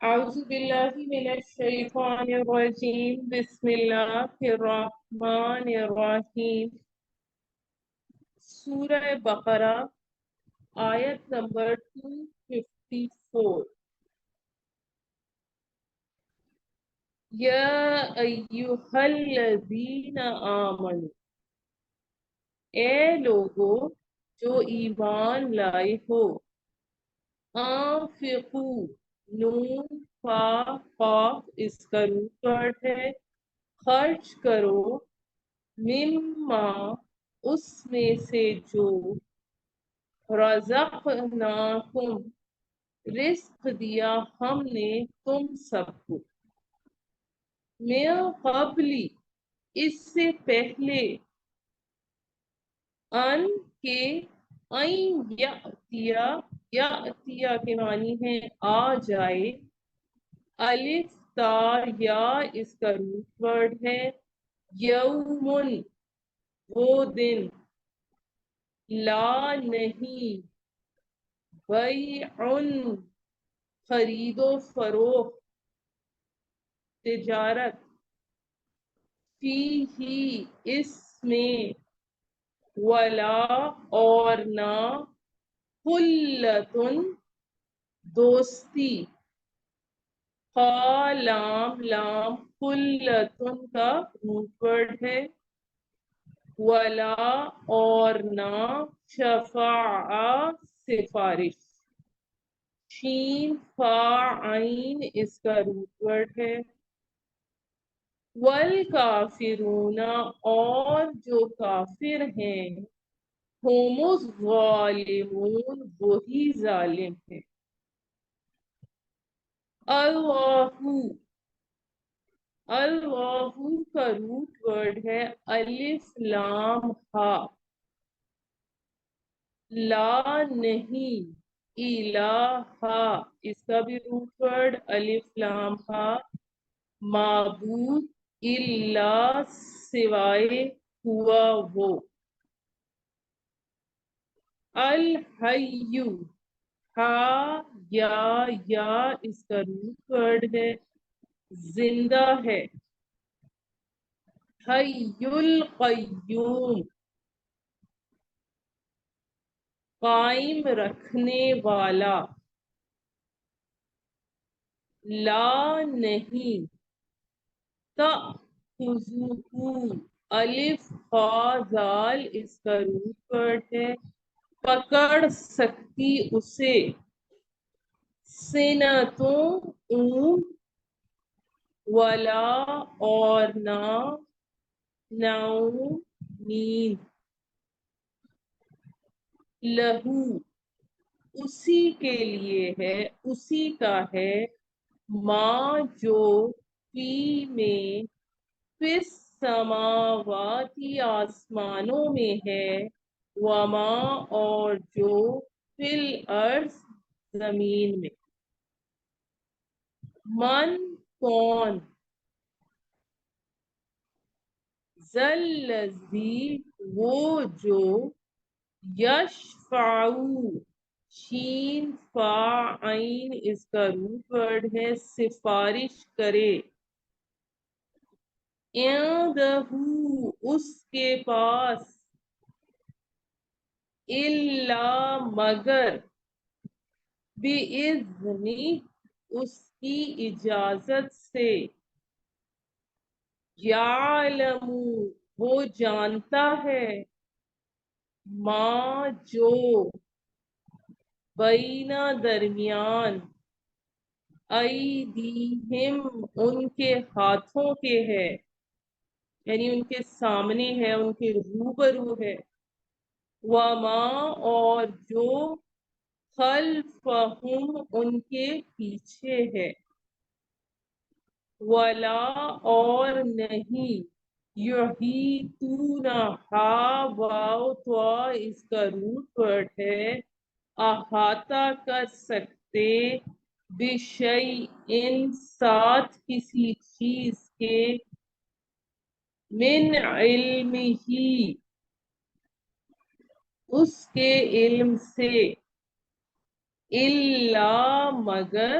أعوذ بالله من الشيطان الرجيم بسم الله الرحمن الرحیم سورہ بقرہ آیت نمبر 254 یا ایہا الذین آمنوا اے لوگو جو ایمان لائے ہو انفقو نون فا قاف اس کا روٹ ورڈ ہے خرچ کرو مما اس میں سے جو رزقناکم رزق دیا ہم نے تم سب کو من قبلی اس سے پہلے ان کے این یاتیا کے معنی ہے آ جائے الف تا یا اس کا روٹ ورڈ ہے یومن وہ دن لا نہیں بیعن خرید و فروخت تجارت فی ہی اس میں ولا اور نہ خلتن دوستی لام لام خلتن کا روٹ ورڈ ہے ولا اور نہ شفاعہ سفارش شین فا عین اس کا روٹ ورڈ ہے والکافرون اور جو کافر ہیں ہم الظالمون وہی ظالم ہیں اللہ کا روٹ ورڈ ہے الف لام ہا لا نہیں الہ اس کا بھی روٹ ورڈ الف لام ہا معبود الا سوائے ہوا وہ الحی ہا یا اس کا روٹ ورڈ ہے زندہ ہے حی القیوم قائم رکھنے والا لا نہیں تأخذہ الف خا زال اس کا روٹ ورڈ ہے پکڑ سکتی اسے سنتوں اونگ ولا اور نہ نوم نیند لہو اسی کے لیے ہے اسی کا ہے ماں جو فی میں فی السماواتی آسمانوں میں ہے وما اور جو فی الارض زمین میں من کون ذلذی وہ جو یشفعو شین فا عین اس کا روٹ ورڈ ہے سفارش کرے عندہو اس کے پاس الا مگر بِإِذْنِ اس کی اجازت سے یعلم وہ جانتا ہے ما جو بینا درمیان ایدیہم ان کے ہاتھوں کے ہے یعنی ان کے سامنے ہے ان کے روبرو ہے وما اور جو خلفہم ان کے پیچھے ہے ولا اور نہیں یحیطون ہا واو توا اس کا روٹ ورڈ ہے احاطہ کر سکتے بشیء ساتھ کسی چیز کے من علمہ اس کے علم سے الا مگر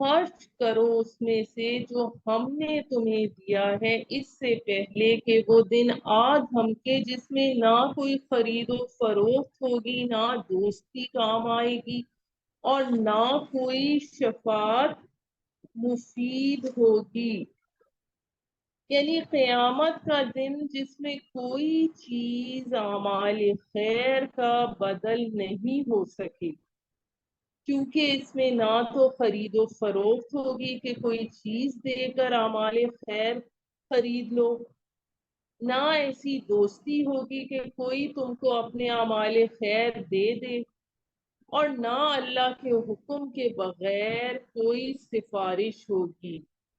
خرچ کرو اس میں سے جو ہم نے تمہیں دیا ہے اس سے پہلے کہ وہ دن آ دھمکے، جس میں نہ کوئی خرید و فروخت ہوگی، نہ دوستی کام آئے گی، اور نہ کوئی شفاعت مفید ہوگی۔ یعنی قیامت کا دن جس میں کوئی چیز اعمال خیر کا بدل نہیں ہو سکے، کیونکہ اس میں نہ تو خرید و فروخت ہوگی کہ کوئی چیز دے کر اعمال خیر خرید لو، نہ ایسی دوستی ہوگی کہ کوئی تم کو اپنے اعمال خیر دے دے، اور نہ اللہ کے حکم کے بغیر کوئی سفارش ہوگی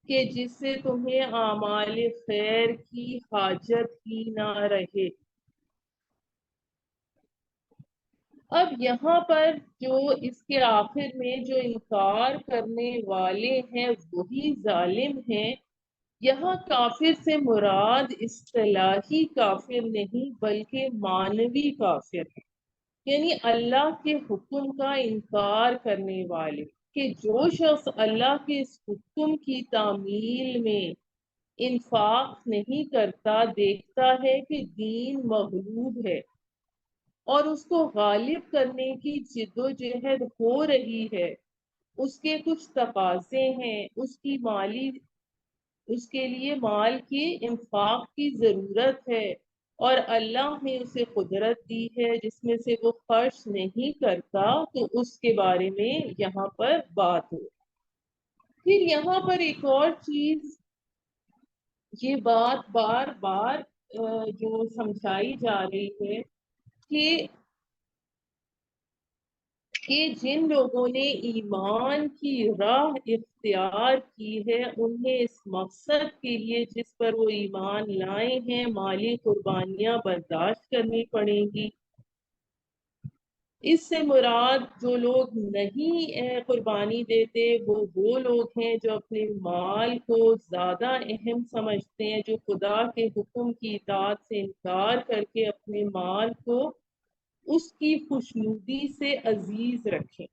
کہ جس سے تمہیں اعمال خیر کی حاجت ہی نہ رہے۔ اب یہاں پر جو اس کے آخر میں جو انکار کرنے والے ہیں وہی ظالم ہیں۔ یہاں کافر سے مراد اصطلاحی کافر نہیں بلکہ معنوی کافر ہے، یعنی اللہ کے حکم کا انکار کرنے والے، کہ جو شخص اللہ کے اس حکم کی تعمیل میں انفاق نہیں کرتا، دیکھتا ہے کہ دین مغلوب ہے اور اس کو غالب کرنے کی جد و جہد ہو رہی ہے، اس کے کچھ تقاضے ہیں، اس کے لیے مال کی انفاق کی ضرورت ہے، اور اللہ نے اسے قدرت دی ہے جس میں سے وہ خرچ نہیں کرتا، تو اس کے بارے میں یہاں پر بات ہو۔ پھر یہاں پر ایک اور چیز، یہ بات بار بار جو سمجھائی جا رہی ہے کہ جن لوگوں نے ایمان کی راہ اختیار کی ہے انہیں اس مقصد کے لیے جس پر وہ ایمان لائے ہیں مالی قربانیاں برداشت کرنی پڑیں گی۔ اس سے مراد جو لوگ نہیں قربانی دیتے وہ لوگ ہیں جو اپنے مال کو زیادہ اہم سمجھتے ہیں، جو خدا کے حکم کی اطاعت سے انکار کر کے اپنے مال کو اس کی خوشنودی سے عزیز رکھیں۔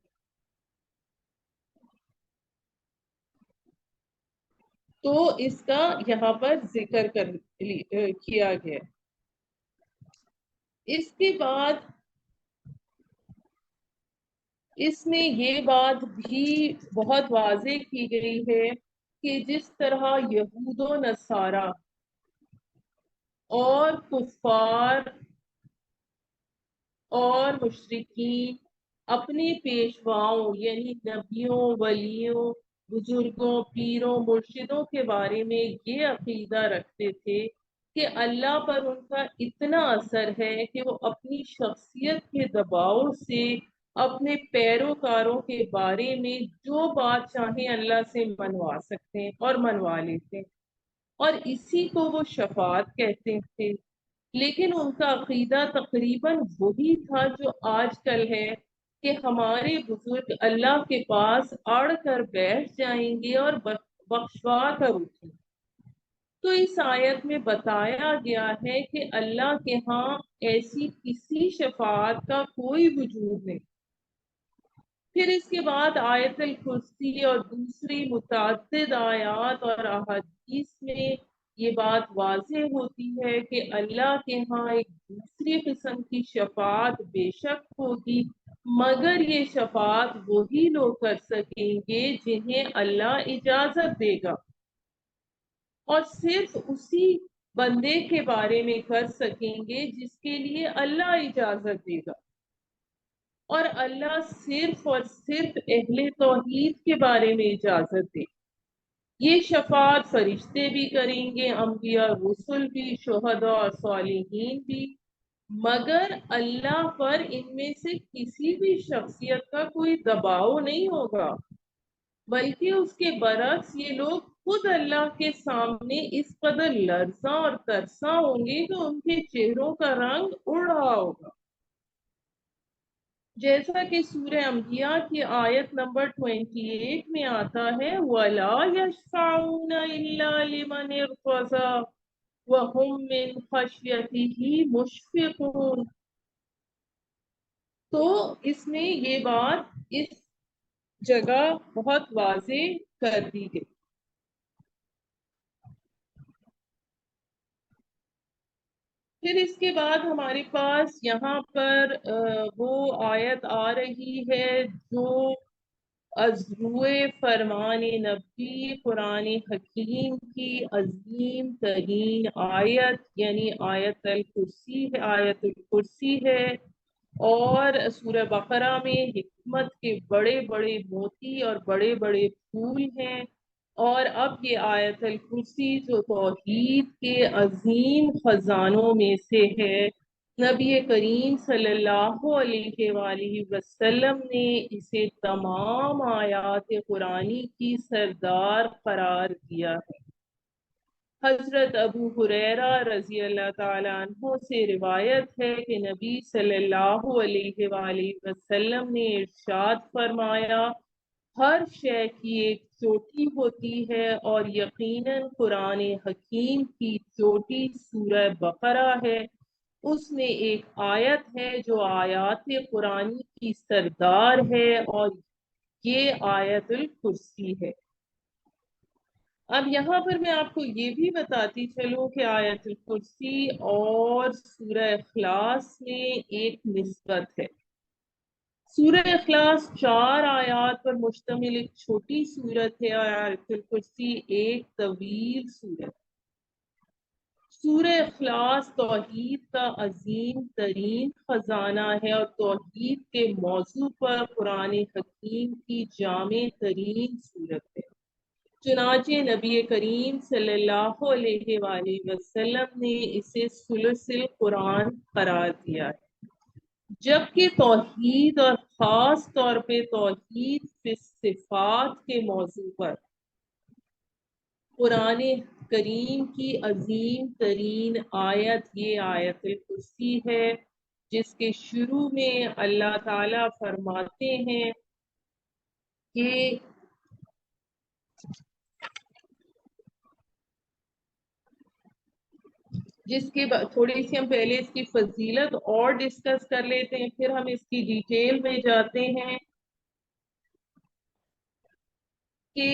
تو اس کا یہاں پر ذکر کیا گیا۔ اس کے بعد اس میں یہ بات بھی بہت واضح کی گئی ہے کہ جس طرح یہود و نصارہ اور کفار اور مشرکین اپنے پیشواؤں یعنی نبیوں، ولیوں، بزرگوں، پیروں، مرشدوں کے بارے میں یہ عقیدہ رکھتے تھے کہ اللہ پر ان کا اتنا اثر ہے کہ وہ اپنی شخصیت کے دباؤ سے اپنے پیروکاروں کے بارے میں جو بات چاہیں اللہ سے منوا سکتے ہیں اور منوا لیتے ہیں، اور اسی کو وہ شفاعت کہتے تھے۔ لیکن ان کا عقیدہ تقریباً وہی تھا جو آج کل ہے، کہ ہمارے بزرگ اللہ کے پاس اڑ کر بیٹھ جائیں گے اور بخشوا کر اٹھیں۔ تو اس آیت میں بتایا گیا ہے کہ اللہ کے ہاں ایسی کسی شفاعت کا کوئی وجود نہیں۔ پھر اس کے بعد آیت الکرسی اور دوسری متعدد آیات اور احادیث میں یہ بات واضح ہوتی ہے کہ اللہ کے ہاں ایک دوسری قسم کی شفاعت بے شک ہوگی، مگر یہ شفاعت وہی لوگ کر سکیں گے جنہیں اللہ اجازت دے گا، اور صرف اسی بندے کے بارے میں کر سکیں گے جس کے لیے اللہ اجازت دے گا، اور اللہ صرف اور صرف اہل توحید کے بارے میں اجازت دے۔ یہ شفاعت فرشتے بھی کریں گے، انبیاء، رسل بھی، شہداء اور صالحین بھی، مگر اللہ پر ان میں سے کسی بھی شخصیت کا کوئی دباؤ نہیں ہوگا، بلکہ اس کے برعکس یہ لوگ خود اللہ کے سامنے اس قدر لرزاں اور ترساں ہوں گے کہ ان کے چہروں کا رنگ اڑ رہا ہوگا، جیسا کہ سورہ انبیاء کی آیت نمبر 28 میں آتا ہے وَلَا يَشْفَعُونَ إِلَّا لِمَنِ ارْتَضَىٰ وَهُمْ مِنْ خَشْيَتِهِ مُشْفِقُونَ۔ تو اس میں یہ بات اس جگہ بہت واضح کر دی گئی۔ پھر اس کے بعد ہمارے پاس یہاں پر وہ آیت آ رہی ہے جو از روئے فرمان نبی قرآن حکیم کی عظیم ترین آیت یعنی آیت الکرسی ہے، آیت الکرسی ہے، اور سورہ بقرہ میں حکمت کے بڑے بڑے موتی اور بڑے بڑے پھول ہیں۔ اور اب یہ آیت الکرسی جو توحید کے عظیم خزانوں میں سے ہے، نبی کریم صلی اللہ علیہ وآلہ وسلم نے اسے تمام آیات قرآنی کی سردار قرار دیا ہے۔ حضرت ابو ہریرہ رضی اللہ تعالیٰ عنہ سے روایت ہے کہ نبی صلی اللہ علیہ وآلہ وسلم نے ارشاد فرمایا، ہر شے کی ایک چوٹی ہوتی ہے اور یقیناً قرآن حکیم کی چوٹی سورہ بقرہ ہے۔ اس میں ایک آیت ہے جو آیات قرآنی کی سردار ہے اور یہ آیت الکرسی ہے۔ اب یہاں پر میں آپ کو یہ بھی بتاتی چلوں کہ آیت الکرسی اور سورہ اخلاص میں ایک نسبت ہے۔ سورہ اخلاص 4 آیات پر مشتمل ایک چھوٹی سورت ہے اور آیت الکرسی ایک طویل سورت۔ سورہ اخلاص توحید کا عظیم ترین خزانہ ہے اور توحید کے موضوع پر قرآن حکیم کی جامع ترین صورت ہے۔ چنانچہ نبی کریم صلی اللہ علیہ وآلہ وسلم نے اسے ثلث القرآن قرار دیا ہے، جبکہ توحید اور خاص طور پہ توحید فی صفات کے موضوع پر قرآن کریم کی عظیم ترین آیت یہ آیت الکرسی ہے، جس کے شروع میں اللہ تعالیٰ فرماتے ہیں کہ جس کے تھوڑی سی ہم پہلے اس کی فضیلت اور ڈسکس کر لیتے ہیں، پھر ہم اس کی ڈیٹیل میں جاتے ہیں کہ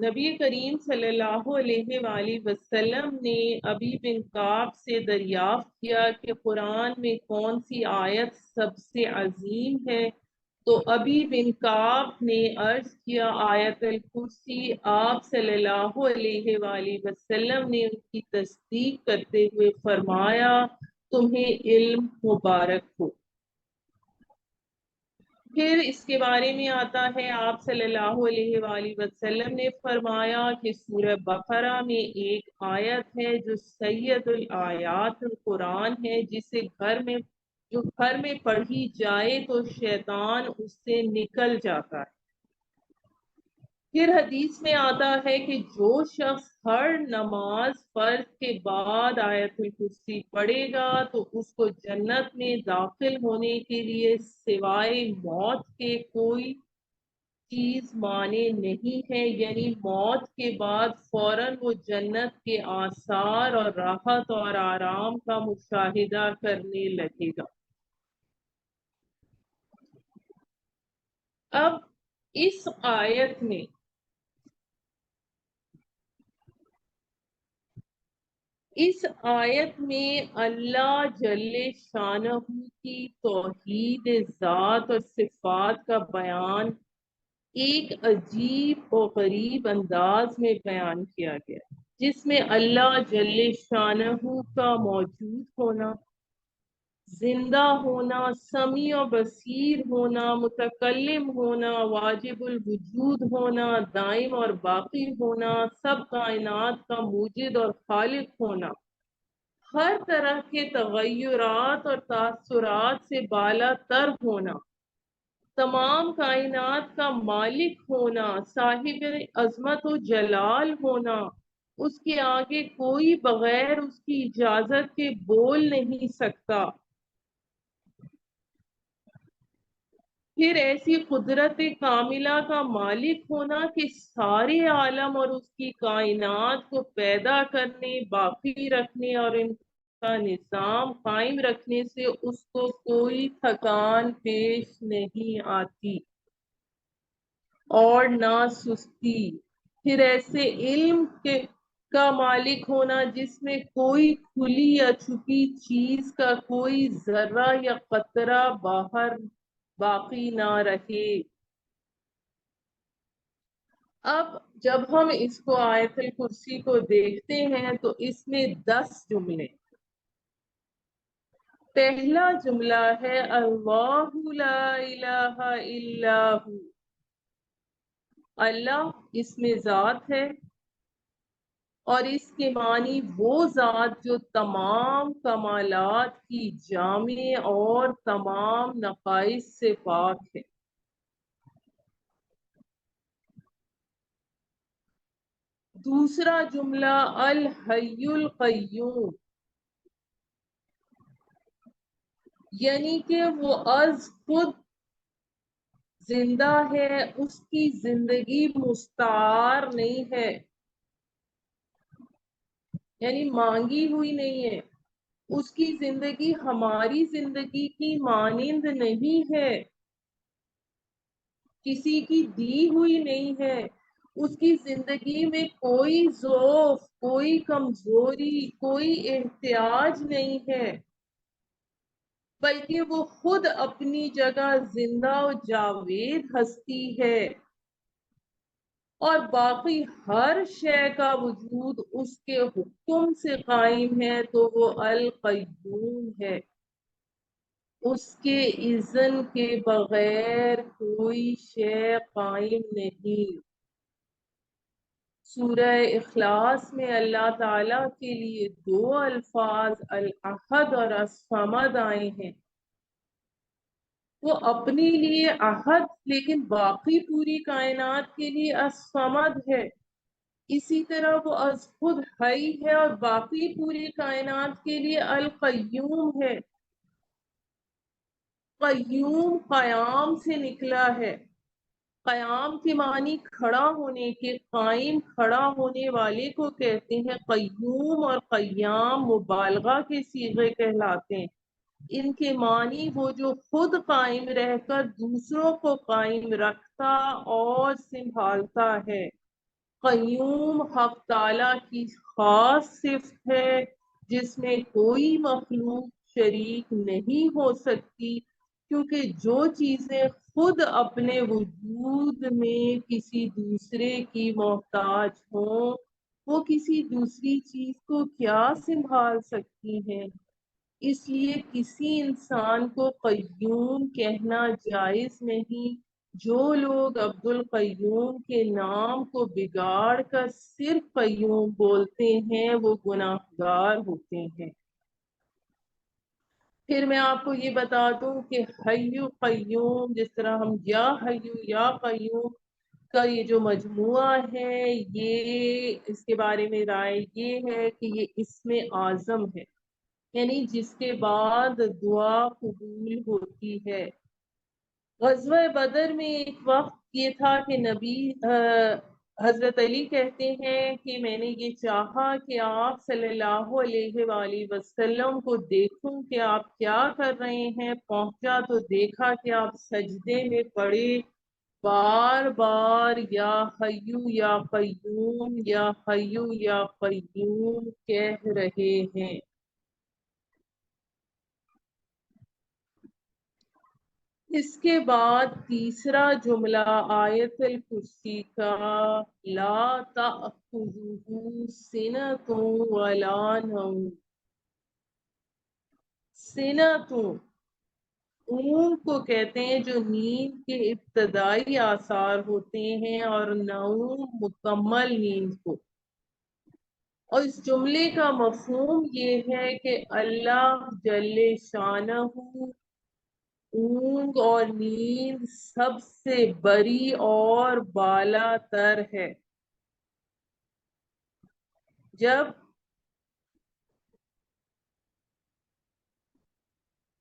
نبی کریم صلی اللہ علیہ وآلہ وسلم نے ابی بن کعب سے دریافت کیا کہ قرآن میں کون سی آیت سب سے عظیم ہے، تو ابی بن کعب نے عرض کیا آیت الکرسی۔ آپ صلی اللہ علیہ وآلہ وسلم نے ان کی تصدیق کرتے ہوئے فرمایا، تمہیں علم مبارک ہو۔ پھر اس کے بارے میں آتا ہے، آپ صلی اللہ علیہ وآلہ وسلم نے فرمایا کہ سورہ بقرہ میں ایک آیت ہے جو سید الآیات القرآن ہے، جسے گھر میں پڑھی جائے تو شیطان اس سے نکل جاتا ہے۔ پھر حدیث میں آتا ہے کہ جو شخص ہر نماز فرض کے بعد آیت الکرسی پڑھے گا تو اس کو جنت میں داخل ہونے کے لیے سوائے موت کے کوئی چیز مانے نہیں ہے، یعنی موت کے بعد فوراً وہ جنت کے آثار اور راحت اور آرام کا مشاہدہ کرنے لگے گا۔ اب اس آیت میں اللہ جل شانہ کی توحید ذات اور صفات کا بیان ایک عجیب و غریب انداز میں بیان کیا گیا، جس میں اللہ جل شانہ کا موجود ہونا، زندہ ہونا، سمیع و بصیر ہونا، متکلم ہونا، واجب الوجود ہونا، دائم اور باقی ہونا، سب کائنات کا موجد اور خالق ہونا، ہر طرح کے تغیرات اور تاثرات سے بالا تر ہونا، تمام کائنات کا مالک ہونا، صاحب عظمت و جلال ہونا، اس کے آگے کوئی بغیر اس کی اجازت کے بول نہیں سکتا، پھر ایسی قدرت کاملہ کا مالک ہونا کہ سارے عالم اور اس کی کائنات کو پیدا کرنے، باقی رکھنے اور ان کا نظام قائم رکھنے سے اس کو کوئی تھکان پیش نہیں آتی۔ اور نہ سستی، پھر ایسے علم کا مالک ہونا جس میں کوئی کھلی یا چھپی چیز کا کوئی ذرہ یا قطرہ باہر باقی نہ رہے۔ اب جب ہم اس کو آیت الکرسی کو دیکھتے ہیں تو اس میں 10 جملے۔ پہلا جملہ ہے اللہ لا الہ الا ہو، اللہ اس میں ذات ہے، اور اس کے معنی وہ ذات جو تمام کمالات کی جامع اور تمام نقائص سے پاک ہے۔ دوسرا جملہ الحی القیوم، یعنی کہ وہ از خود زندہ ہے، اس کی زندگی مستعار نہیں ہے، یعنی مانگی ہوئی نہیں ہے، اس کی زندگی ہماری زندگی کی مانند نہیں ہے، کسی کی دی ہوئی نہیں ہے، اس کی زندگی میں کوئی ضعف، کوئی کمزوری، کوئی احتیاج نہیں ہے، بلکہ وہ خود اپنی جگہ زندہ و جاوید ہستی ہے، اور باقی ہر شے کا وجود اس کے حکم سے قائم ہے، تو وہ القیوم ہے، اس کے اذن کے بغیر کوئی شے قائم نہیں۔ سورہ اخلاص میں اللہ تعالیٰ کے لیے 2 الفاظ الاحد اور الصمد آئے ہیں۔ وہ اپنے لیے احد، لیکن باقی پوری کائنات کے لیے الصمد ہے۔ اسی طرح وہ از خود حی ہے اور باقی پوری کائنات کے لیے القیوم ہے۔ قیوم قیام سے نکلا ہے، قیام کے معنی کھڑا ہونے کے، قائم کھڑا ہونے والے کو کہتے ہیں قیوم، اور قیام مبالغہ کے صیغے کہلاتے ہیں۔ ان کے معنی وہ جو خود قائم رہ کر دوسروں کو قائم رکھتا اور سنبھالتا ہے۔ قیوم حق تعالیٰ کی خاص صفت ہے جس میں کوئی مخلوق شریک نہیں ہو سکتی، کیونکہ جو چیزیں خود اپنے وجود میں کسی دوسرے کی محتاج ہوں، وہ کسی دوسری چیز کو کیا سنبھال سکتی ہیں؟ اس لیے کسی انسان کو قیوم کہنا جائز نہیں۔ جو لوگ عبد القیوم کے نام کو بگاڑ کر صرف قیوم بولتے ہیں وہ گناہگار ہوتے ہیں۔ پھر میں آپ کو یہ بتا دوں کہ حی قیوم، جس طرح ہم یا حی یا قیوم کا یہ جو مجموعہ ہے، یہ اس کے بارے میں رائے یہ ہے کہ یہ اسم اعظم ہے، یعنی جس کے بعد دعا قبول ہوتی ہے۔ غزوہ بدر میں ایک وقت یہ تھا کہ نبی حضرت علی کہتے ہیں کہ میں نے یہ چاہا کہ آپ صلی اللہ علیہ وآلہ وسلم کو دیکھوں کہ آپ کیا کر رہے ہیں، پہنچا تو دیکھا کہ آپ سجدے میں پڑے بار بار یا حیو یا قیوم یا حیو یا قیوم کہہ رہے ہیں۔ اس کے بعد تیسرا جملہ آیت الکرسی کا لا تأخذہ سنۃ ولا نوم، سنۃ اونگ کو کہتے ہیں جو نیند کے ابتدائی آثار ہوتے ہیں، اور نوم مکمل نیند کو۔ اور اس جملے کا مفہوم یہ ہے کہ اللہ جل شانہ اونگ اور نیند سب سے بری اور بالا تر ہے۔ جب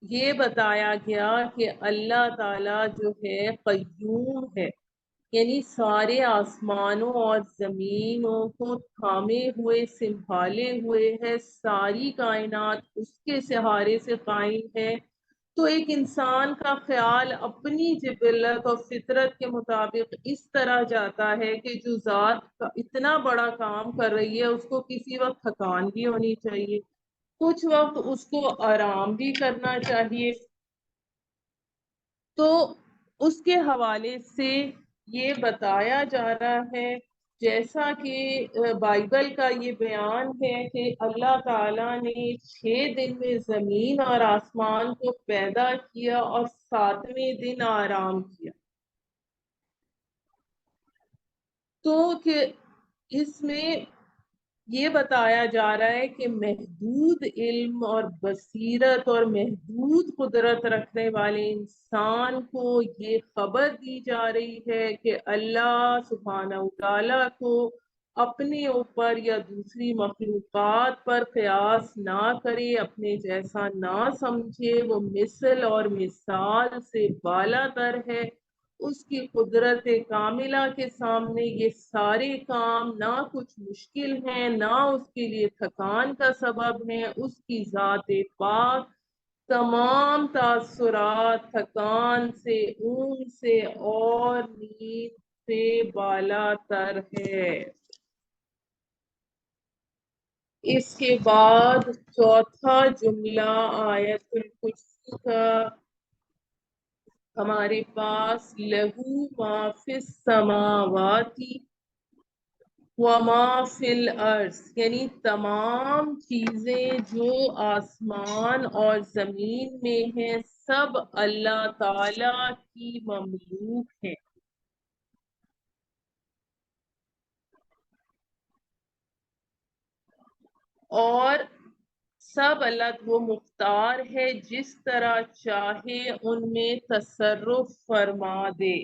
یہ بتایا گیا کہ اللہ تعالی جو ہے قیوم ہے، یعنی سارے آسمانوں اور زمینوں کو تھامے ہوئے سنبھالے ہوئے ہے، ساری کائنات اس کے سہارے سے قائم ہے، تو ایک انسان کا خیال اپنی جبلت اور فطرت کے مطابق اس طرح جاتا ہے کہ جو ذات اتنا بڑا کام کر رہی ہے اس کو کسی وقت تھکان بھی ہونی چاہیے، کچھ وقت اس کو آرام بھی کرنا چاہیے۔ تو اس کے حوالے سے یہ بتایا جا رہا ہے، جیسا کہ بائبل کا یہ بیان ہے کہ اللہ تعالیٰ نے 6 دن میں زمین اور آسمان کو پیدا کیا اور 7ویں دن آرام کیا۔ تو کہ اس میں یہ بتایا جا رہا ہے کہ محدود علم اور بصیرت اور محدود قدرت رکھنے والے انسان کو یہ خبر دی جا رہی ہے کہ اللہ سبحانہ وتعالیٰ کو اپنے اوپر یا دوسری مخلوقات پر قیاس نہ کرے، اپنے جیسا نہ سمجھے، وہ مثل اور مثال سے بالا تر ہے۔ اس کی قدرت کاملہ کے سامنے یہ سارے کام نہ کچھ مشکل ہیں، نہ اس کے لیے تھکان کا سبب ہیں۔ اس کی ذات پاک تمام تاثرات، تھکان سے، اونگ سے اور نیند سے بالا تر ہے۔ اس کے بعد چوتھا جملہ آیت الکرسی کا ہمارے پاس لہو ما فی السماوات وما فی الارض، یعنی تمام چیزیں جو آسمان اور زمین میں ہیں سب اللہ تعالی کی مملوک ہیں، اور سب اللہ وہ مختار ہے جس طرح چاہے ان میں تصرف فرما دے۔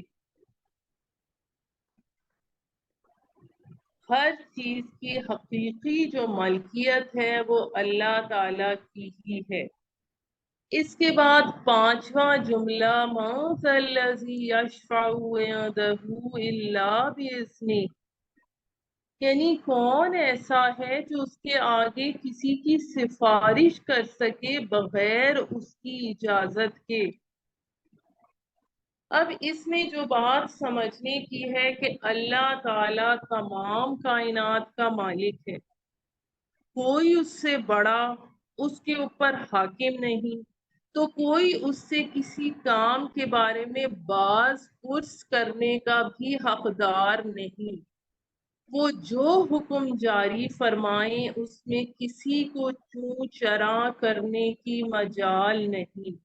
ہر چیز کی حقیقی جو ملکیت ہے وہ اللہ تعالی کی ہی ہے۔ اس کے بعد پانچواں جملہ مَن ذا الذی یشفع عنده الا باذنہ، یعنی کون ایسا ہے جو اس کے آگے کسی کی سفارش کر سکے بغیر اس کی اجازت کے۔ اب اس میں جو بات سمجھنے کی ہے کہ اللہ تعالی تمام کائنات کا مالک ہے، کوئی اس سے بڑا اس کے اوپر حاکم نہیں، تو کوئی اس سے کسی کام کے بارے میں باز پرس کرنے کا بھی حقدار نہیں۔ وہ جو حکم جاری فرمائیں اس میں کسی کو چوں چراں کرنے کی مجال نہیں۔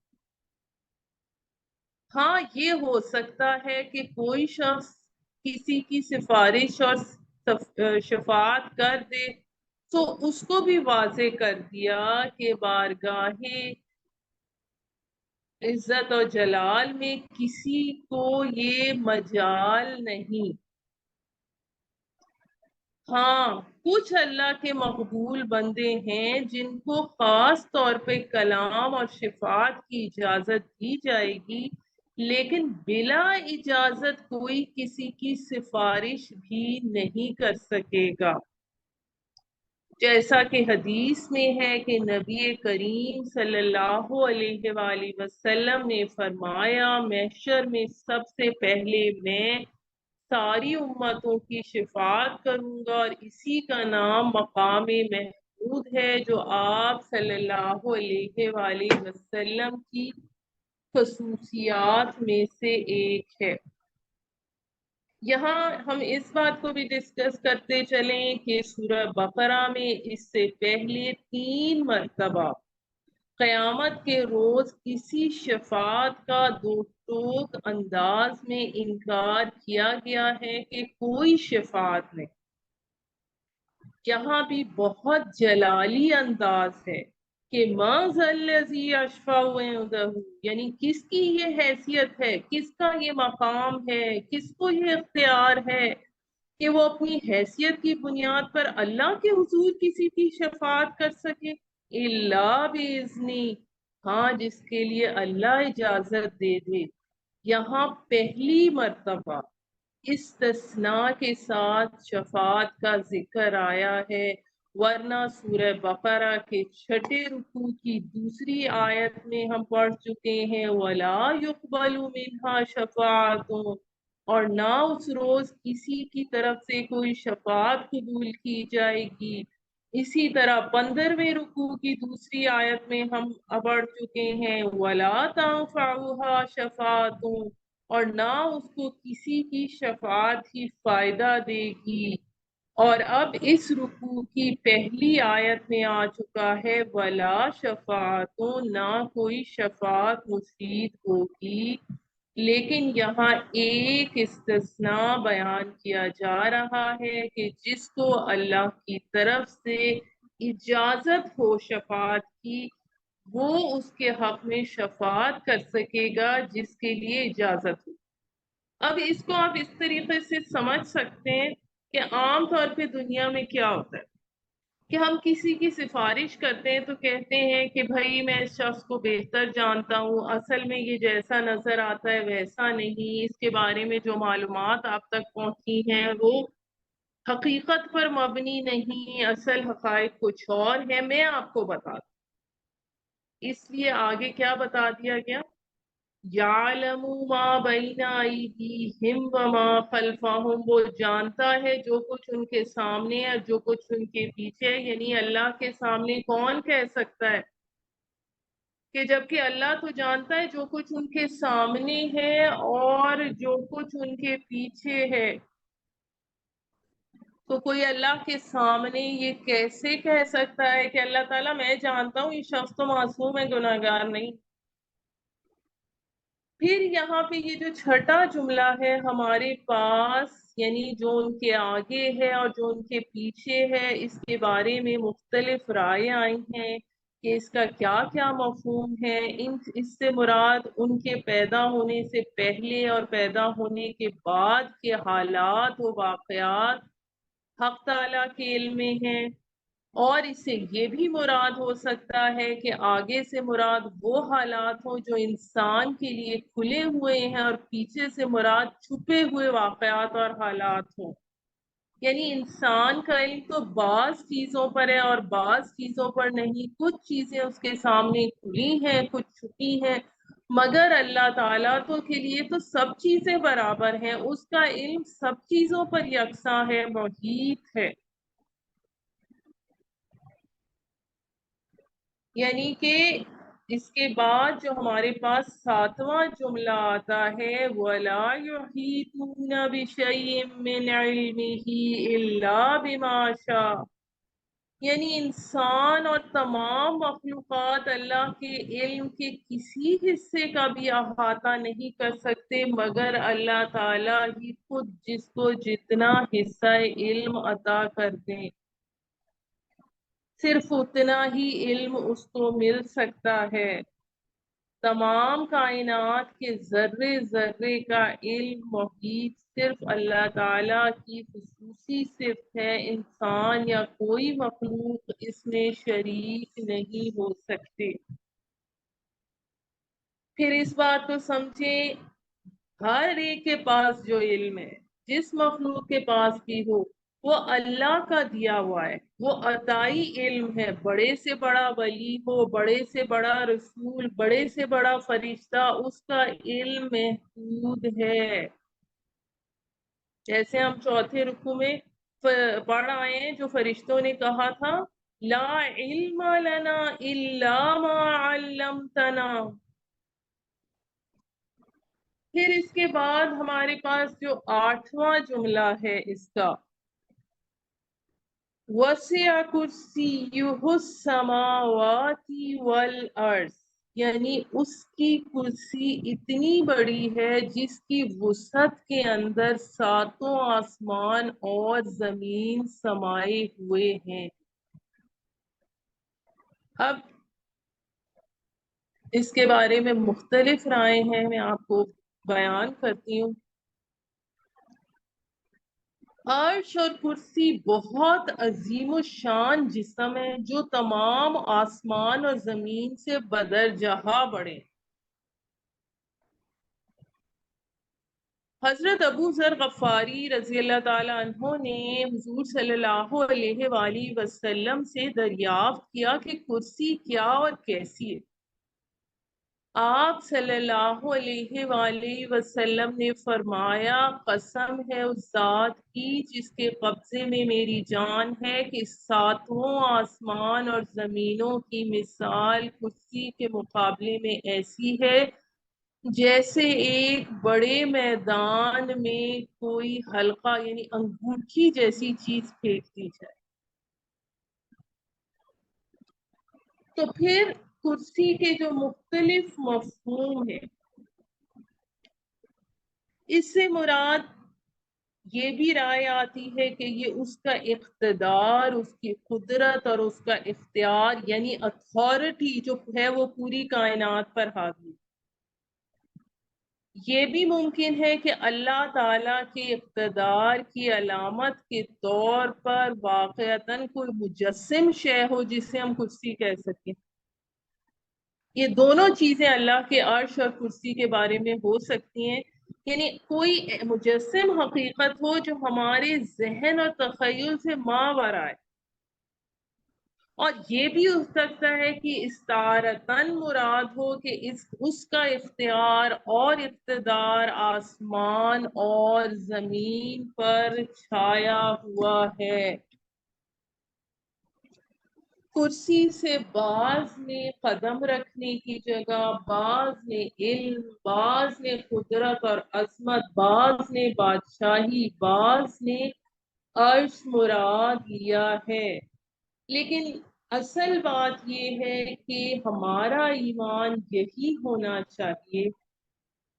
ہاں یہ ہو سکتا ہے کہ کوئی شخص کسی کی سفارش اور شفاعت کر دے تو اس کو بھی واضح کر دیا کہ بارگاہ عزت و جلال میں کسی کو یہ مجال نہیں۔ ہاں کچھ اللہ کے مقبول بندے ہیں جن کو خاص طور پہ کلام اور شفاعت کی اجازت دی جائے گی، لیکن بلا اجازت کوئی کسی کی سفارش بھی نہیں کر سکے گا۔ جیسا کہ حدیث میں ہے کہ نبی کریم صلی اللہ علیہ وآلہ وسلم نے فرمایا، محشر میں سب سے پہلے میں ساری امتوں کی شفاعت کروں گا، اور اسی کا نام مقام محمود ہے جو آپ صلی اللہ علیہ وآلہ وسلم کی خصوصیات میں سے ایک ہے۔ یہاں ہم اس بات کو بھی ڈسکس کرتے چلیں کہ سورہ بقرہ میں اس سے پہلے 3 مرتبہ قیامت کے روز کسی شفاعت کا دو ٹوک انداز میں انکار کیا گیا ہے کہ کوئی شفاعت نہیں۔ یہاں بھی بہت جلالی انداز ہے کہ مَن ذا الذی یشفع عنده، یعنی کس کی یہ حیثیت ہے، کس کا یہ مقام ہے، کس کو یہ اختیار ہے کہ وہ اپنی حیثیت کی بنیاد پر اللہ کے حضور کسی کی شفاعت کر سکے، الا باذنہ، ہاں جس کے لیے اللہ اجازت دے دے۔ یہاں پہلی مرتبہ استثناء کے ساتھ شفاعت کا ذکر آیا ہے، ورنہ سورہ بقرہ کے چھٹے رکوع کی دوسری آیت میں ہم پڑھ چکے ہیں وَلَا يُقْبَلُ مِنْهَا شَفَاعَةٌ، اور نہ اس روز کسی کی طرف سے کوئی شفاعت قبول کی جائے گی۔ اسی طرح 15ویں رکوع کی دوسری آیت میں ہم پڑھ چکے ہیں وَلَا تَنفَعُهَا شَفَاعَةٌ، اور نہ اس کو کسی کی شفاعت ہی فائدہ دے گی۔ اور اب اس رکوع کی پہلی آیت میں آ چکا ہے ولا شفاعت، نہ کوئی شفاعت مفید ہوگی، لیکن یہاں ایک استثناء بیان کیا جا رہا ہے کہ جس کو اللہ کی طرف سے اجازت ہو شفاعت کی، وہ اس کے حق میں شفاعت کر سکے گا جس کے لیے اجازت ہو۔ اب اس کو آپ اس طریقے سے سمجھ سکتے ہیں کہ عام طور پہ دنیا میں کیا ہوتا ہے کہ ہم کسی کی سفارش کرتے ہیں تو کہتے ہیں کہ بھائی میں اس شخص کو بہتر جانتا ہوں، اصل میں یہ جیسا نظر آتا ہے ویسا نہیں، اس کے بارے میں جو معلومات آپ تک پہنچی ہیں وہ حقیقت پر مبنی نہیں، اصل حقائق کچھ اور ہے، میں آپ کو بتا دوں۔ اس لیے آگے کیا بتا دیا گیا یعلم ما بین ایدیہم وما خلفہم، وہ جانتا ہے جو کچھ ان کے سامنے ہے جو کچھ ان کے پیچھے ہے۔ یعنی اللہ کے سامنے کون کہہ سکتا ہے کہ جبکہ اللہ تو جانتا ہے جو کچھ ان کے سامنے ہے اور جو کچھ ان کے پیچھے ہے، تو کوئی اللہ کے سامنے یہ کیسے کہہ سکتا ہے کہ اللہ تعالیٰ میں جانتا ہوں یہ شخص تو معصوم ہے، گناہگار نہیں۔ پھر یہاں پہ یہ جو چھٹا جملہ ہے ہمارے پاس، یعنی جو ان کے آگے ہے اور جو ان کے پیچھے ہے، اس کے بارے میں مختلف رائے آئی ہیں کہ اس کا کیا کیا مفہوم ہے۔ اس سے مراد ان کے پیدا ہونے سے پہلے اور پیدا ہونے کے بعد کے حالات و واقعات حق تعالیٰ کے علم میں ہیں، اور اس سے یہ بھی مراد ہو سکتا ہے کہ آگے سے مراد وہ حالات ہوں جو انسان کے لیے کھلے ہوئے ہیں اور پیچھے سے مراد چھپے ہوئے واقعات اور حالات ہوں۔ یعنی انسان کا علم تو بعض چیزوں پر ہے اور بعض چیزوں پر نہیں، کچھ چیزیں اس کے سامنے کھلی ہیں، کچھ چھپی ہیں، مگر اللہ تعالیٰ تو کے لیے تو سب چیزیں برابر ہیں، اس کا علم سب چیزوں پر یکساں ہے، محیط ہے۔ یعنی کہ اس کے بعد جو ہمارے پاس 7واں جملہ آتا ہے وَلَا يُحِيطُونَ بِشَيْءٍ مِّنْ عِلْمِهِ إِلَّا بِمَا شَاءَ، یعنی انسان اور تمام مخلوقات اللہ کے علم کے کسی حصے کا بھی احاطہ نہیں کر سکتے مگر اللہ تعالیٰ ہی خود جس کو جتنا حصہ علم عطا کر دیں، صرف اتنا ہی علم اس کو مل سکتا ہے۔ تمام کائنات کے ذرے ذرے کا علم محیط صرف اللہ تعالیٰ کی خصوصی صفت ہے، انسان یا کوئی مخلوق اس میں شریک نہیں ہو سکتے۔ پھر اس بات کو سمجھیں، ہر ایک کے پاس جو علم ہے، جس مخلوق کے پاس بھی ہو، وہ اللہ کا دیا ہوا ہے، وہ عطائی علم ہے۔ بڑے سے بڑا ولی ہو، بڑے سے بڑا رسول، بڑے سے بڑا فرشتہ، اس کا علم محدود ہے۔ جیسے ہم چوتھے رکوع میں پڑھ آئے ہیں جو فرشتوں نے کہا تھا لا علم لنا الا ما علمتنا۔ پھر اس کے بعد ہمارے پاس جو 8واں جملہ ہے اس کا وَسِعَ كُرْسِيُّهُ السَّمَاوَاتِ وَالْأَرْضِ، یعنی اس کی کرسی اتنی بڑی ہے جس کی وسعت کے اندر 7 آسمان اور زمین سمائے ہوئے ہیں۔ اب اس کے بارے میں مختلف رائے ہیں، میں آپ کو بیان کرتی ہوں۔ عرش اور کرسی بہت عظیم الشان جسم ہے جو تمام آسمان اور زمین سے بدرجہ بڑے۔ حضرت ابو ذر غفاری رضی اللہ تعالیٰ عنہ نے حضور صلی اللہ علیہ وآلہ وسلم سے دریافت کیا کہ کرسی کیا اور کیسی ہے۔ آپ صلی اللہ علیہ وآلہ وسلم نے فرمایا، قسم ہے اس ذات کی جس کے قبضے میں میری جان ہے کہ ساتوں آسمان اور زمینوں کی مثال کرسی کے مقابلے میں ایسی ہے جیسے ایک بڑے میدان میں کوئی حلقہ یعنی انگوٹھی جیسی چیز پھینک دی جائے۔ تو پھر کرسی کے جو مختلف مفہوم ہیں، اس سے مراد یہ بھی رائے آتی ہے کہ یہ اس کا اقتدار، اس کی قدرت اور اس کا اختیار یعنی اتھارٹی جو ہے وہ پوری کائنات پر حاوی ہے۔ یہ بھی ممکن ہے کہ اللہ تعالیٰ کے اقتدار کی علامت کے طور پر واقعتاً کوئی مجسم شے ہو جسے ہم کرسی کہہ سکیں۔ یہ دونوں چیزیں اللہ کے عرش اور کرسی کے بارے میں ہو سکتی ہیں، یعنی کوئی مجسم حقیقت ہو جو ہمارے ذہن اور تخیل سے ماوراء ہے۔ اور یہ بھی ہو سکتا ہے کہ استعارتاً مراد ہو کہ اس کا اختیار اور اقتدار آسمان اور زمین پر چھایا ہوا ہے۔ کرسی سے بعض نے قدم رکھنے کی جگہ، بعض نے علم، بعض نے قدرت اور عظمت، بعض نے بادشاہی، بعض نے عرش مراد لیا ہے۔ لیکن اصل بات یہ ہے کہ ہمارا ایمان یہی ہونا چاہیے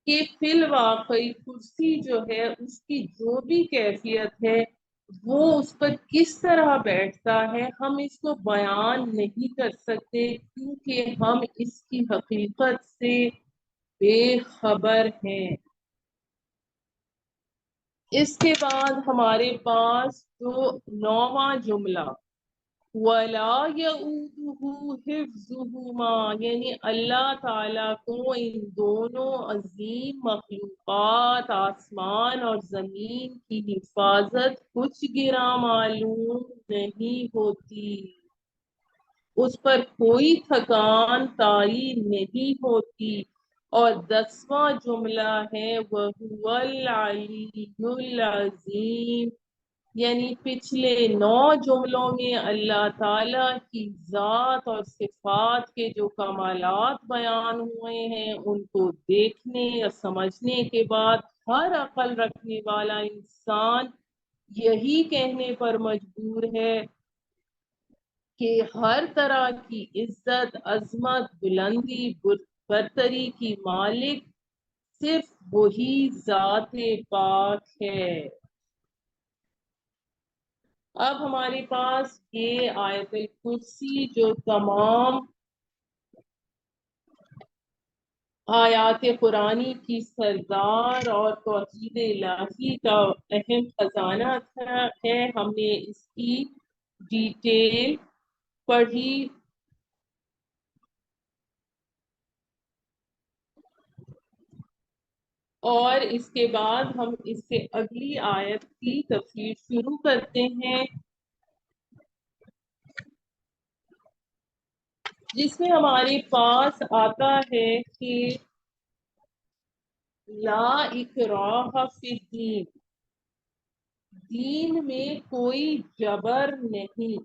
کہ فی الواقع کرسی جو ہے اس کی جو بھی کیفیت ہے وہ اس پر کس طرح بیٹھتا ہے ہم اس کو بیان نہیں کر سکتے، کیونکہ ہم اس کی حقیقت سے بے خبر ہیں۔ اس کے بعد ہمارے پاس جو 9واں جملہ وَلَا يَئُودُهُ حِفْظُهُمَا، یعنی اللہ تعالیٰ کو ان دونوں عظیم مخلوقات آسمان اور زمین کی حفاظت کچھ گراں معلوم نہیں ہوتی، اس پر کوئی تھکان طاری نہیں ہوتی۔ اور 10واں جملہ ہے وَهُوَ الْعَلِيُّ الْعَظِيمُ، یعنی پچھلے 9 جملوں میں اللہ تعالیٰ کی ذات اور صفات کے جو کمالات بیان ہوئے ہیں ان کو دیکھنے یا سمجھنے کے بعد ہر عقل رکھنے والا انسان یہی کہنے پر مجبور ہے کہ ہر طرح کی عزت، عظمت، بلندی، برتری کی مالک صرف وہی ذات پاک ہے۔ اب ہمارے پاس یہ آیت الکرسی جو تمام آیات قرآنی کی سردار اور توحید الہی کا اہم خزانہ ہے، ہم نے اس کی ڈیٹیل پڑھی۔ اور اس کے بعد ہم اس سے اگلی آیت کی تفسیر شروع کرتے ہیں، جس میں ہمارے پاس آتا ہے کہ لا اکراہ فی الدین، دین میں کوئی جبر نہیں۔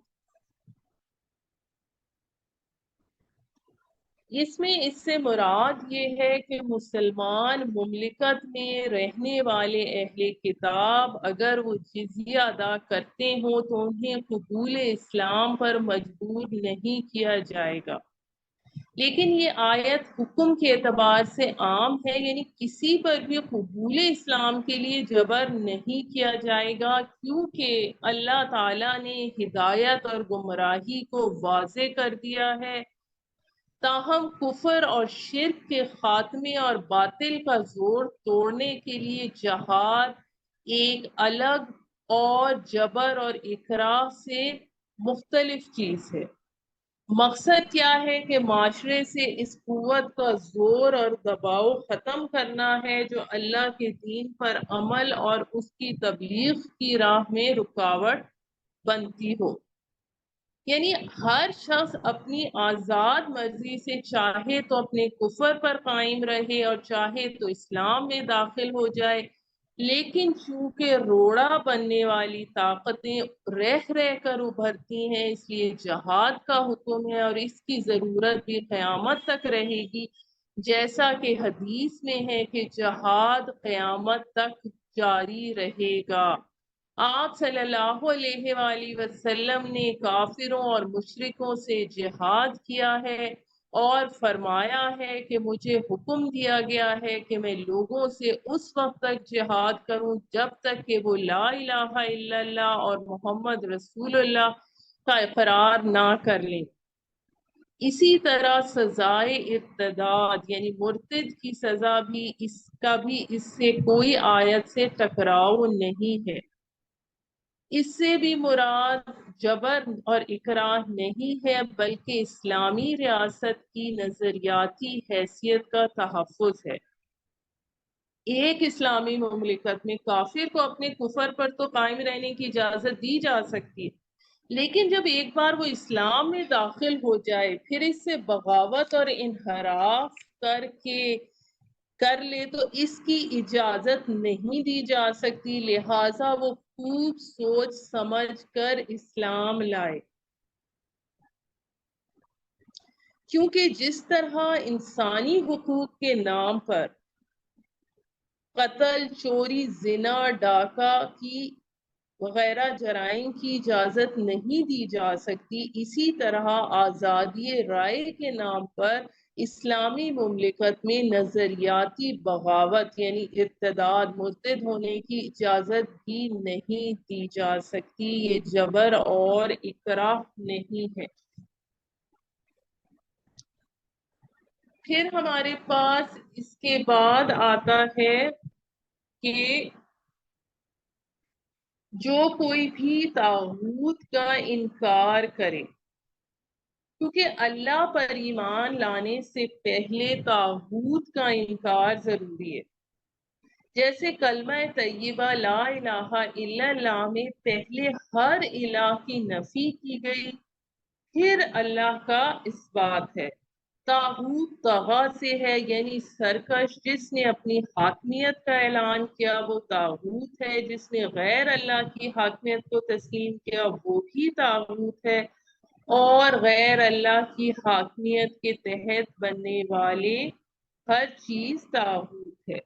اس سے مراد یہ ہے کہ مسلمان مملکت میں رہنے والے اہل کتاب اگر وہ جزیہ ادا کرتے ہوں تو انہیں قبول اسلام پر مجبور نہیں کیا جائے گا، لیکن یہ آیت حکم کے اعتبار سے عام ہے، یعنی کسی پر بھی قبول اسلام کے لیے جبر نہیں کیا جائے گا، کیونکہ اللہ تعالیٰ نے ہدایت اور گمراہی کو واضح کر دیا ہے۔ تاہم کفر اور شرک کے خاتمے اور باطل کا زور توڑنے کے لیے جہاد ایک الگ اور جبر اور اکراہ سے مختلف چیز ہے۔ مقصد کیا ہے کہ معاشرے سے اس قوت کا زور اور دباؤ ختم کرنا ہے جو اللہ کے دین پر عمل اور اس کی تبلیغ کی راہ میں رکاوٹ بنتی ہو۔ یعنی ہر شخص اپنی آزاد مرضی سے چاہے تو اپنے کفر پر قائم رہے اور چاہے تو اسلام میں داخل ہو جائے، لیکن چونکہ روڑا بننے والی طاقتیں رہ رہ کر ابھرتی ہیں، اس لیے جہاد کا حکم ہے اور اس کی ضرورت بھی قیامت تک رہے گی، جیسا کہ حدیث میں ہے کہ جہاد قیامت تک جاری رہے گا۔ آپ صلی اللہ علیہ وآلہ وسلم نے کافروں اور مشرکوں سے جہاد کیا ہے اور فرمایا ہے کہ مجھے حکم دیا گیا ہے کہ میں لوگوں سے اس وقت تک جہاد کروں جب تک کہ وہ لا الہ الا اللہ اور محمد رسول اللہ کا اقرار نہ کر لیں۔ اسی طرح سزائے ارتداد یعنی مرتد کی سزا بھی اس سے کوئی آیت سے ٹکراؤ نہیں ہے۔ اس سے بھی مراد جبر اور اکراہ نہیں ہے بلکہ اسلامی ریاست کی نظریاتی حیثیت کا تحفظ ہے۔ ایک اسلامی مملکت میں کافر کو اپنے کفر پر تو قائم رہنے کی اجازت دی جا سکتی ہے، لیکن جب ایک بار وہ اسلام میں داخل ہو جائے پھر اس سے بغاوت اور انحراف کر لے تو اس کی اجازت نہیں دی جا سکتی، لہٰذا وہ خوب سوچ سمجھ کر اسلام لائے۔ کیونکہ جس طرح انسانی حقوق کے نام پر قتل، چوری، زنا، ڈاکہ کی وغیرہ جرائم کی اجازت نہیں دی جا سکتی، اسی طرح آزادی رائے کے نام پر اسلامی مملکت میں نظریاتی بغاوت یعنی ارتداد، مرتد ہونے کی اجازت بھی نہیں دی جا سکتی۔ یہ جبر اور اکراہ نہیں ہے۔ پھر ہمارے پاس اس کے بعد آتا ہے کہ جو کوئی بھی طاغوت کا انکار کرے، کیونکہ اللہ پر ایمان لانے سے پہلے طاغوت کا انکار ضروری ہے۔ جیسے کلمہ طیبہ لا الہ الا اللہ میں پہلے ہر الہ کی نفی کی گئی، پھر اللہ کا اثبات ہے۔ طاغوت طغا سے ہے یعنی سرکش، جس نے اپنی حاکمیت کا اعلان کیا وہ طاغوت ہے، جس نے غیر اللہ کی حاکمیت کو تسلیم کیا وہ بھی طاغوت ہے، اور غیر اللہ کی حاکمیت کے تحت بننے والے ہر چیز طاغوت ہے۔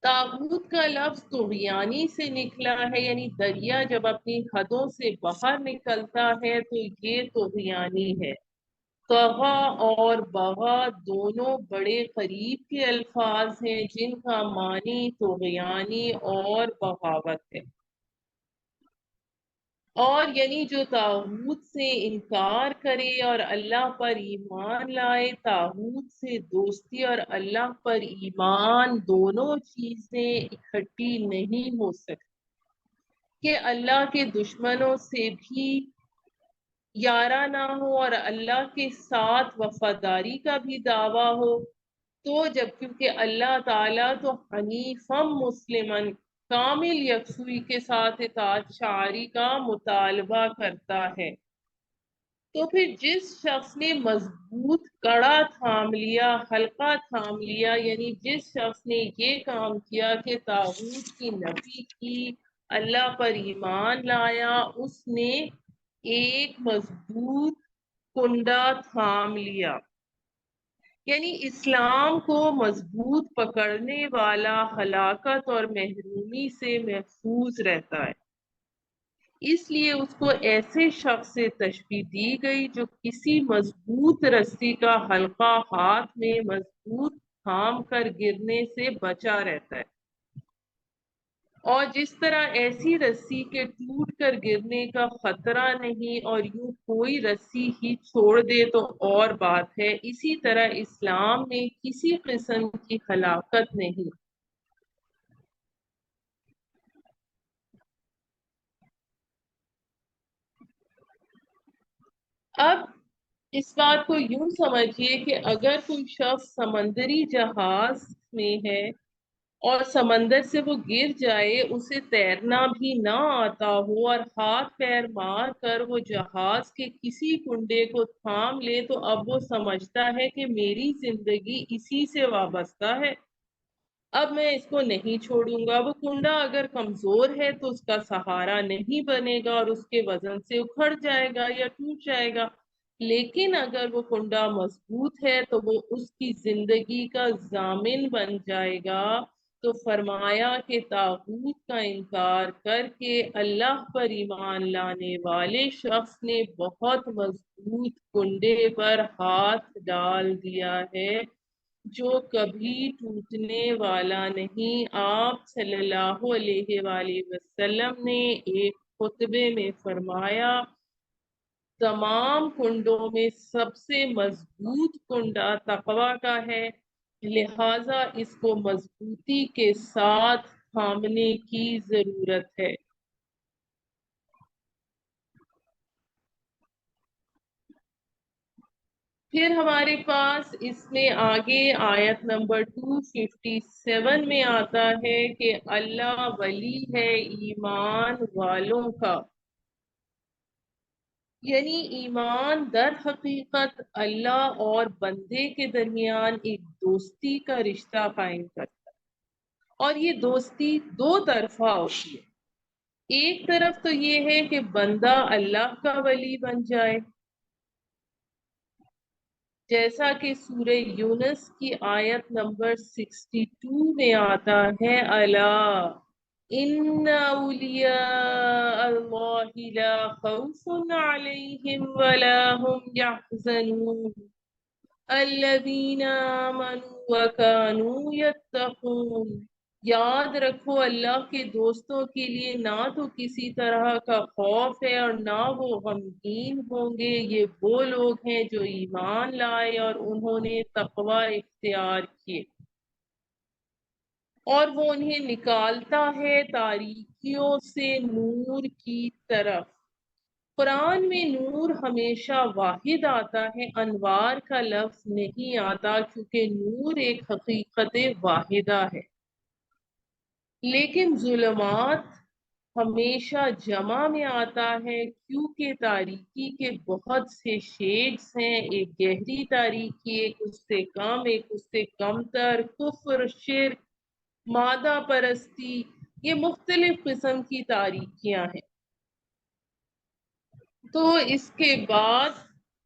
طاغوت کا لفظ طغیانی سے نکلا ہے، یعنی دریا جب اپنی حدوں سے باہر نکلتا ہے تو یہ طغیانی ہے۔ طغا اور بغا دونوں بڑے قریب کے الفاظ ہیں جن کا معنی طغیانی اور بغاوت ہے۔ اور یعنی جو طاغوت سے انکار کرے اور اللہ پر ایمان لائے، طاغوت سے دوستی اور اللہ پر ایمان دونوں چیزیں اکٹھی نہیں ہو سکتی، کہ اللہ کے دشمنوں سے بھی یارہ نہ ہو اور اللہ کے ساتھ وفاداری کا بھی دعویٰ ہو، تو جب کیونکہ اللہ تعالیٰ تو حنیفم مسلمن کامل یکسوئی کے ساتھ اطاعت شعاری کا مطالبہ کرتا ہے، تو پھر جس شخص نے مضبوط کڑا تھام لیا، حلقہ تھام لیا، یعنی جس شخص نے یہ کام کیا کہ طاغوت کی نفی کی، اللہ پر ایمان لایا، اس نے ایک مضبوط کنڈا تھام لیا، یعنی اسلام کو مضبوط پکڑنے والا ہلاکت اور محرومی سے محفوظ رہتا ہے۔ اس لیے اس کو ایسے شخص سے تشبیہ دی گئی جو کسی مضبوط رسی کا حلقہ ہاتھ میں مضبوط تھام کر گرنے سے بچا رہتا ہے، اور جس طرح ایسی رسی کے ٹوٹ کر گرنے کا خطرہ نہیں اور یوں کوئی رسی ہی چھوڑ دے تو اور بات ہے، اسی طرح اسلام میں کسی قسم کی ہلاکت نہیں۔ اب اس بات کو یوں سمجھیے کہ اگر کوئی شخص سمندری جہاز میں ہے اور سمندر سے وہ گر جائے، اسے تیرنا بھی نہ آتا ہو اور ہاتھ پیر مار کر وہ جہاز کے کسی کنڈے کو تھام لے، تو اب وہ سمجھتا ہے کہ میری زندگی اسی سے وابستہ ہے، اب میں اس کو نہیں چھوڑوں گا۔ وہ کنڈا اگر کمزور ہے تو اس کا سہارا نہیں بنے گا اور اس کے وزن سے اکھڑ جائے گا یا ٹوٹ جائے گا، لیکن اگر وہ کنڈا مضبوط ہے تو وہ اس کی زندگی کا ضامن بن جائے گا۔ تو فرمایا کہ طاغوت کا انکار کر کے اللہ پر ایمان لانے والے شخص نے بہت مضبوط کنڈے پر ہاتھ ڈال دیا ہے جو کبھی ٹوٹنے والا نہیں۔ آپ صلی اللہ علیہ وآلہ وسلم نے ایک خطبے میں فرمایا، تمام کنڈوں میں سب سے مضبوط کنڈا تقوی کا ہے، لہذا اس کو مضبوطی کے ساتھ تھامنے کی ضرورت ہے۔ پھر ہمارے پاس اس میں آگے آیت نمبر 257 میں آتا ہے کہ اللہ ولی ہے ایمان والوں کا، یعنی ایمان در حقیقت اللہ اور بندے کے درمیان ایک دوستی کا رشتہ قائم کرتا ہے، اور یہ دوستی دو طرفہ ہوتی ہے۔ ایک طرف تو یہ ہے کہ بندہ اللہ کا ولی بن جائے، جیسا کہ سورہ یونس کی آیت نمبر 62 میں آتا ہے، الا ان اولیاء اللہ لا خوف علیہم ولا هم يحزنون الذین آمنوا وكانوا يتقون۔ یاد رکھو اللہ کے دوستوں کے لیے نہ تو کسی طرح کا خوف ہے اور نہ وہ غمگین ہوں گے، یہ وہ لوگ ہیں جو ایمان لائے اور انہوں نے تقوی اختیار کیے، اور وہ انہیں نکالتا ہے تاریکیوں سے نور کی طرف۔ قرآن میں نور ہمیشہ واحد آتا ہے، انوار کا لفظ نہیں آتا، کیونکہ نور ایک حقیقت واحدہ ہے، لیکن ظلمات ہمیشہ جمع میں آتا ہے، کیونکہ تاریکی کے بہت سے شیڈز ہیں، ایک گہری تاریکی، ایک اس سے کم، ایک اس سے کم تر، کفر، شرک، مادہ پرستی، یہ مختلف قسم کی تاریکیاں ہیں۔ تو اس کے بعد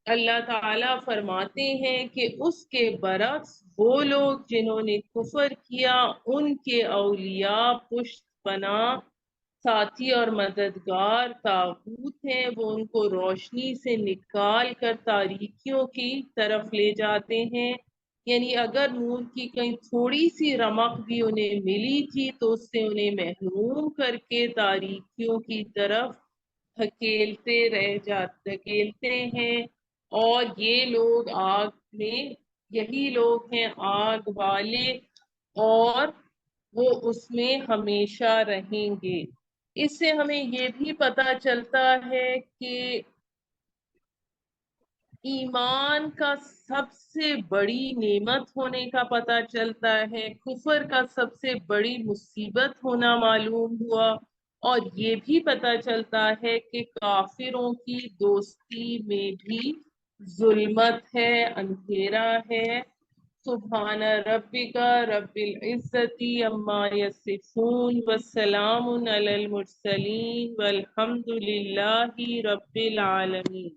اللہ تعالیٰ فرماتے ہیں کہ اس کے برعکس وہ لوگ جنہوں نے کفر کیا، ان کے اولیاء پشت پناہ ساتھی اور مددگار طاغوت ہیں، وہ ان کو روشنی سے نکال کر تاریکیوں کی طرف لے جاتے ہیں، یعنی اگر نور کی کہیں تھوڑی سی رمق بھی انہیں ملی تھی تو اس سے انہیں محروم کر کے تاریکیوں کی طرف دھکیلتے ہیں، اور یہ لوگ آگ میں، یہی لوگ ہیں آگ والے، اور وہ اس میں ہمیشہ رہیں گے۔ اس سے ہمیں یہ بھی پتہ چلتا ہے کہ ایمان کا سب سے بڑی نعمت ہونے کا پتہ چلتا ہے، کفر کا سب سے بڑی مصیبت ہونا معلوم ہوا، اور یہ بھی پتہ چلتا ہے کہ کافروں کی دوستی میں بھی ظلمت ہے، اندھیرا ہے۔ سبحان ربک رب العزت عما یصفون والسلام علی المرسلین والحمد للہ رب العالمین۔